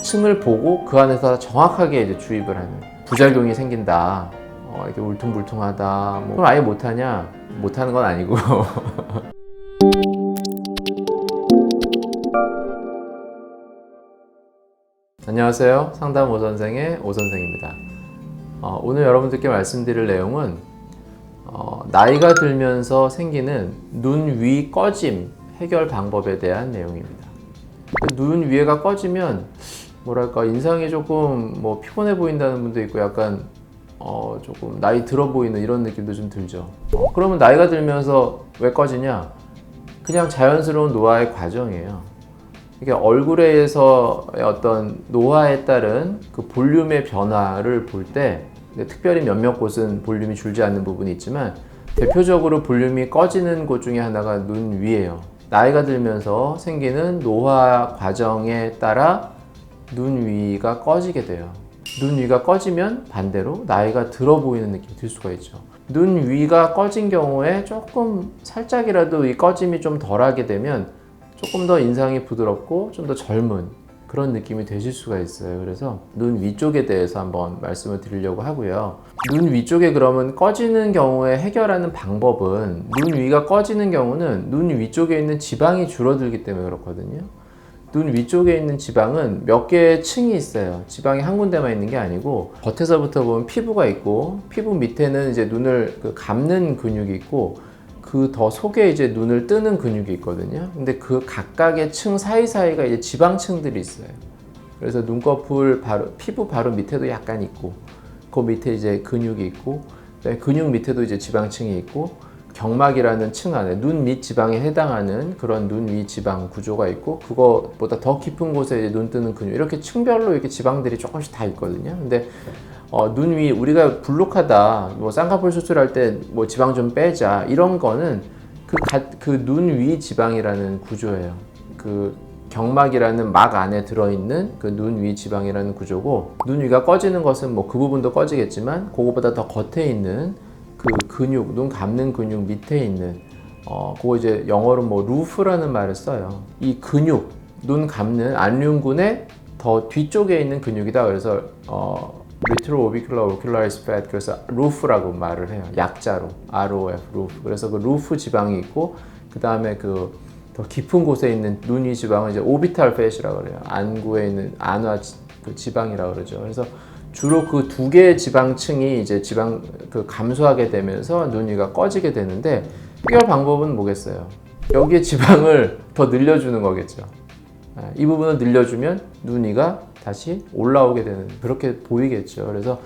층을 보고 그 안에서 정확하게 이제 주입을 하는 부작용이 생긴다. 이렇게 울퉁불퉁하다. 뭐 그럼 아예 못하냐? 못하는 건 아니고. 안녕하세요. 상담 오선생의 오선생입니다. 오늘 여러분들께 말씀드릴 내용은 나이가 들면서 생기는 눈 위 꺼짐 해결 방법에 대한 내용입니다. 눈 위에가 꺼지면 뭐랄까 인상이 조금 뭐 피곤해 보인다는 분도 있고 약간 조금 나이 들어 보이는 이런 느낌도 좀 들죠. 그러면 나이가 들면서 왜 꺼지냐? 그냥 자연스러운 노화의 과정이에요. 이게 얼굴에서의 어떤 노화에 따른 그 볼륨의 변화를 볼 때 특별히 몇몇 곳은 볼륨이 줄지 않는 부분이 있지만 대표적으로 볼륨이 꺼지는 곳 중에 하나가 눈 위예요. 나이가 들면서 생기는 노화 과정에 따라 눈 위가 꺼지게 돼요. 눈 위가 꺼지면 반대로 나이가 들어 보이는 느낌이 들 수가 있죠. 눈 위가 꺼진 경우에 조금 살짝이라도 이 꺼짐이 좀 덜하게 되면 조금 더 인상이 부드럽고 좀 더 젊은 그런 느낌이 되실 수가 있어요. 그래서 눈 위쪽에 대해서 한번 말씀을 드리려고 하고요. 눈 위쪽에 그러면 꺼지는 경우에 해결하는 방법은, 눈 위가 꺼지는 경우는 눈 위쪽에 있는 지방이 줄어들기 때문에 그렇거든요. 눈 위쪽에 있는 지방은 몇 개의 층이 있어요. 지방이 한 군데만 있는 게 아니고 겉에서부터 보면 피부가 있고, 피부 밑에는 이제 눈을 감는 근육이 있고, 그 더 속에 이제 눈을 뜨는 근육이 있거든요. 근데 그 각각의 층 사이사이가 이제 지방층들이 있어요. 그래서 눈꺼풀 바로, 피부 바로 밑에도 약간 있고, 그 밑에 이제 근육이 있고, 근육 밑에도 이제 지방층이 있고, 경막이라는 층 안에 눈 밑 지방에 해당하는 그런 눈 위 지방 구조가 있고, 그거보다 더 깊은 곳에 이제 눈 뜨는 근육, 이렇게 층별로 이렇게 지방들이 조금씩 다 있거든요. 근데 눈 위, 우리가 불룩하다, 뭐 쌍꺼풀 수술할 때 뭐 지방 좀 빼자, 이런 거는 그 눈 위 지방이라는 구조예요. 그 경막이라는 막 안에 들어있는 그 눈 위 지방이라는 구조고, 눈 위가 꺼지는 것은 뭐 그 부분도 꺼지겠지만 그거보다 더 겉에 있는 그 근육, 눈 감는 근육 밑에 있는 그거 이제 영어로 뭐 루프라는 말을 써요. 이 근육, 눈 감는 안륜근의 더 뒤쪽에 있는 근육이다. 그래서 Retroorbicular Ocularis Fat, 그래서 루프라고 말을 해요. 약자로 ROF, 루프. 그래서 그 루프 지방이 있고, 그 다음에 그 더 깊은 곳에 있는 눈 위 지방은 이제 오비탈 팻이라고 그래요. 안구에 있는 안화 지방이라고 그러죠. 그래서 주로 그 두 개의 지방층이 이제 지방 감소하게 되면서 눈 위가 꺼지게 되는데, 해결 방법은 뭐겠어요? 여기에 지방을 더 늘려주는 거겠죠. 이 부분을 늘려주면 눈 위가 다시 올라오게 되는, 그렇게 보이겠죠. 그래서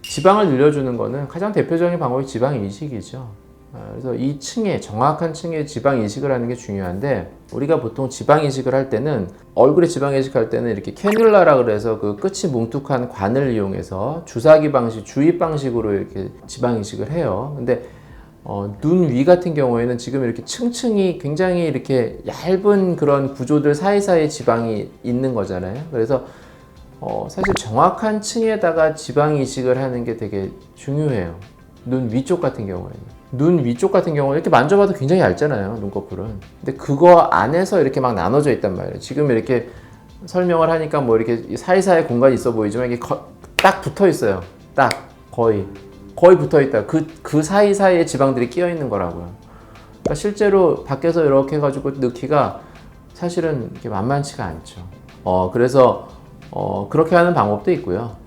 지방을 늘려주는 거는 가장 대표적인 방법이 지방 이식이죠. 그래서 이 층에, 정확한 층에 지방 이식을 하는 게 중요한데, 우리가 보통 지방 이식을 할 때는, 얼굴에 지방 이식할 때는 이렇게 캐뉼라라 그래서 그 끝이 뭉툭한 관을 이용해서 주사기 방식, 주입 방식으로 이렇게 지방 이식을 해요. 근데 눈 위 같은 경우에는 지금 이렇게 층층이 굉장히 이렇게 얇은 그런 구조들 사이사이에 지방이 있는 거잖아요. 그래서 사실 정확한 층에다가 지방 이식을 하는 게 되게 중요해요. 눈 위쪽 같은 경우에는. 눈 위쪽 같은 경우는 이렇게 만져봐도 굉장히 얇잖아요, 눈꺼풀은. 근데 그거 안에서 이렇게 막 나눠져 있단 말이에요. 지금 이렇게 설명을 하니까 뭐 이렇게 사이사이에 공간이 있어 보이지만 이게 딱 붙어 있어요. 딱 거의 붙어 있다. 그 사이사이에 지방들이 끼어 있는 거라고요. 그러니까 실제로 밖에서 이렇게 해가지고 넣기가 사실은 이렇게 만만치가 않죠. 그래서 그렇게 하는 방법도 있고요.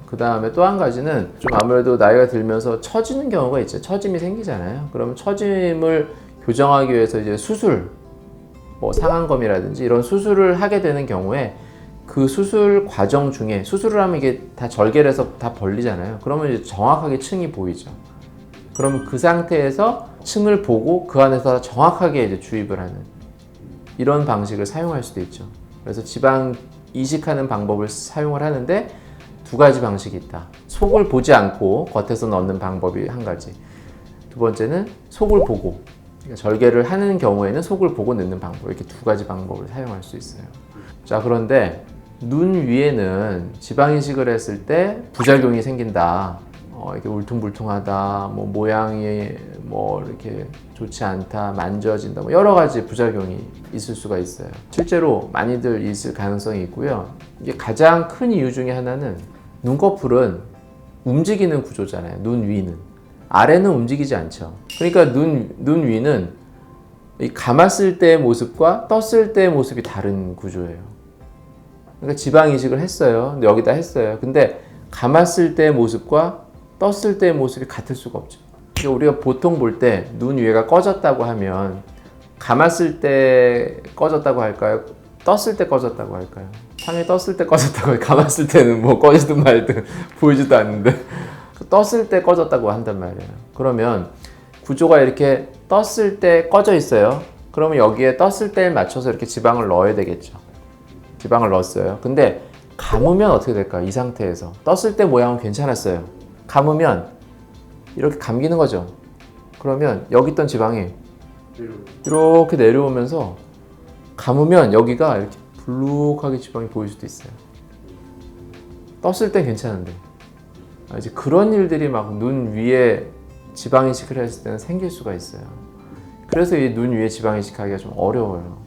그 다음에 또 한 가지는 좀 아무래도 나이가 들면서 처지는 경우가 있죠. 처짐이 생기잖아요. 그러면 처짐을 교정하기 위해서 이제 수술, 뭐 상안검이라든지 이런 수술을 하게 되는 경우에 그 수술 과정 중에, 수술을 하면 이게 다 절개해서 다 벌리잖아요. 그러면 이제 정확하게 층이 보이죠. 그러면 그 상태에서 층을 보고 그 안에서 정확하게 이제 주입을 하는 이런 방식을 사용할 수도 있죠. 그래서 지방 이식하는 방법을 사용을 하는데 두 가지 방식이 있다. 속을 보지 않고 겉에서 넣는 방법이 한 가지. 두 번째는 속을 보고, 그러니까 절개를 하는 경우에는 속을 보고 넣는 방법, 이렇게 두 가지 방법을 사용할 수 있어요. 자, 그런데 눈 위에는 지방 이식을 했을 때 부작용이 생긴다. 이렇게 울퉁불퉁하다, 뭐 모양이 뭐 이렇게 좋지 않다, 만져진다, 뭐 여러 가지 부작용이 있을 수가 있어요. 실제로 많이들 있을 가능성이 있고요. 이게 가장 큰 이유 중에 하나는 눈꺼풀은 움직이는 구조잖아요. 눈 위는. 아래는 움직이지 않죠. 그러니까 눈 위는 이 감았을 때의 모습과 떴을 때의 모습이 다른 구조예요. 그러니까 지방 이식을 했어요. 여기다 했어요. 근데 감았을 때의 모습과 떴을 때의 모습이 같을 수가 없죠. 그러니까 우리가 보통 볼 때 눈 위에가 꺼졌다고 하면 감았을 때 꺼졌다고 할까요? 떴을 때 꺼졌다고 할까요? 당연히 떴을 때 꺼졌다고 해요. 감았을 때는 뭐 꺼지든 말든 보이지도 않는데 떴을 때 꺼졌다고 한단 말이에요. 그러면 구조가 이렇게 떴을 때 꺼져 있어요. 그러면 여기에 떴을 때에 맞춰서 이렇게 지방을 넣어야 되겠죠. 지방을 넣었어요. 근데 감으면 어떻게 될까요? 이 상태에서 떴을 때 모양은 괜찮았어요. 감으면 이렇게 감기는 거죠. 그러면 여기 있던 지방이 이렇게 내려오면서 감으면 여기가 이렇게 불룩하게 지방이 보일 수도 있어요. 떴을 땐 괜찮은데 이제 그런 일들이 막 눈 위에 지방 이식을 했을 때는 생길 수가 있어요. 그래서 이 눈 위에 지방 이식하기가 좀 어려워요.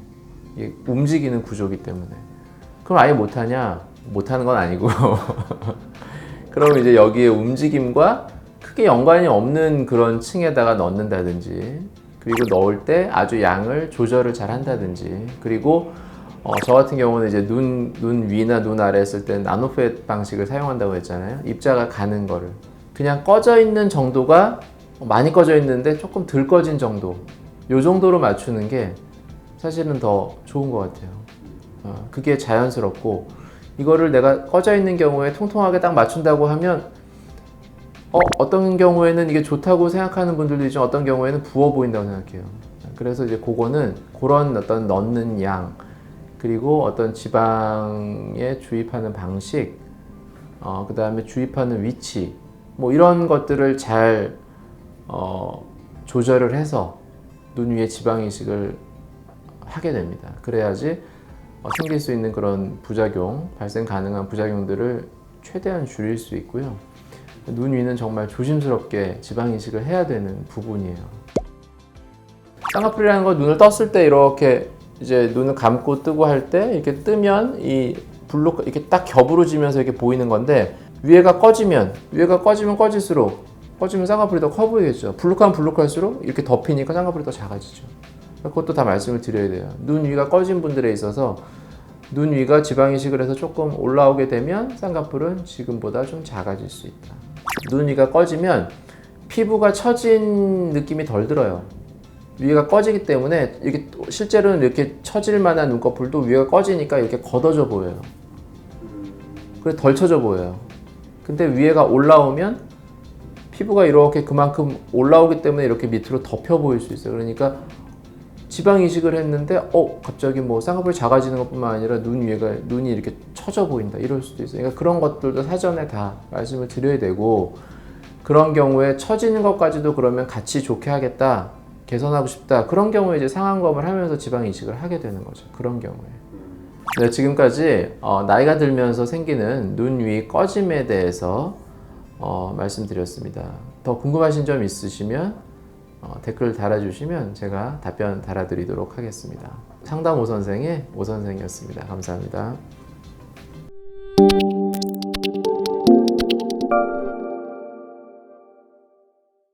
이게 움직이는 구조이기 때문에. 그럼 아예 못하냐? 못하는 건 아니고 그럼 이제 여기에 움직임과 크게 연관이 없는 그런 층에다가 넣는다든지, 그리고 넣을 때 아주 양을 조절을 잘 한다든지, 그리고 저 같은 경우는 이제 눈 위나 눈 아래 했을 때 나노펫 방식을 사용한다고 했잖아요. 입자가 가는 거를 그냥 꺼져 있는 정도가 많이 꺼져 있는데 조금 덜 꺼진 정도, 요 정도로 맞추는 게 사실은 더 좋은 것 같아요. 그게 자연스럽고, 이거를 내가 꺼져 있는 경우에 통통하게 딱 맞춘다고 하면 어떤 경우에는 이게 좋다고 생각하는 분들도 있지만 어떤 경우에는 부어 보인다고 생각해요. 그래서 이제 그거는 그런 어떤 넣는 양, 그리고 어떤 지방에 주입하는 방식, 그 다음에 주입하는 위치, 뭐 이런 것들을 잘 조절을 해서 눈 위에 지방 이식을 하게 됩니다. 그래야지 생길 수 있는 그런 부작용, 발생 가능한 부작용들을 최대한 줄일 수 있고요. 눈 위는 정말 조심스럽게 지방 이식을 해야 되는 부분이에요. 쌍꺼풀이라는 건 눈을 떴을 때 이렇게 이제 눈을 감고 뜨고 할 때 이렇게 뜨면 이 블록 이렇게 딱 겹으로지면서 이렇게 보이는 건데, 위에가 꺼지면 꺼질수록 꺼지면 쌍꺼풀이 더 커 보이겠죠. 블록하면 블록할수록 이렇게 덮이니까 쌍꺼풀이 더 작아지죠. 그것도 다 말씀을 드려야 돼요. 눈 위가 꺼진 분들에 있어서 눈 위가 지방 이식을 해서 조금 올라오게 되면 쌍꺼풀은 지금보다 좀 작아질 수 있다. 눈 위가 꺼지면 피부가 처진 느낌이 덜 들어요. 위가 꺼지기 때문에 이렇게 실제로는 이렇게 처질 만한 눈꺼풀도 위가 꺼지니까 이렇게 걷어져 보여요. 그래서 덜 처져 보여요. 근데 위에가 올라오면 피부가 이렇게 그만큼 올라오기 때문에 이렇게 밑으로 덮여 보일 수 있어요. 그러니까 지방 이식을 했는데 갑자기 뭐 쌍꺼풀이 작아지는 것뿐만 아니라 눈이 이렇게 처져 보인다, 이럴 수도 있어요. 그러니까 그런 것들도 사전에 다 말씀을 드려야 되고, 그런 경우에 처지는 것까지도 그러면 같이 좋게 하겠다, 개선하고 싶다, 그런 경우에 이제 상안검을 하면서 지방 이식을 하게 되는 거죠. 그런 경우에. 네, 지금까지 나이가 들면서 생기는 눈 위 꺼짐에 대해서 말씀드렸습니다. 더 궁금하신 점 있으시면 댓글 달아주시면 제가 답변 달아드리도록 하겠습니다. 상담 오선생의 오선생이었습니다. 감사합니다.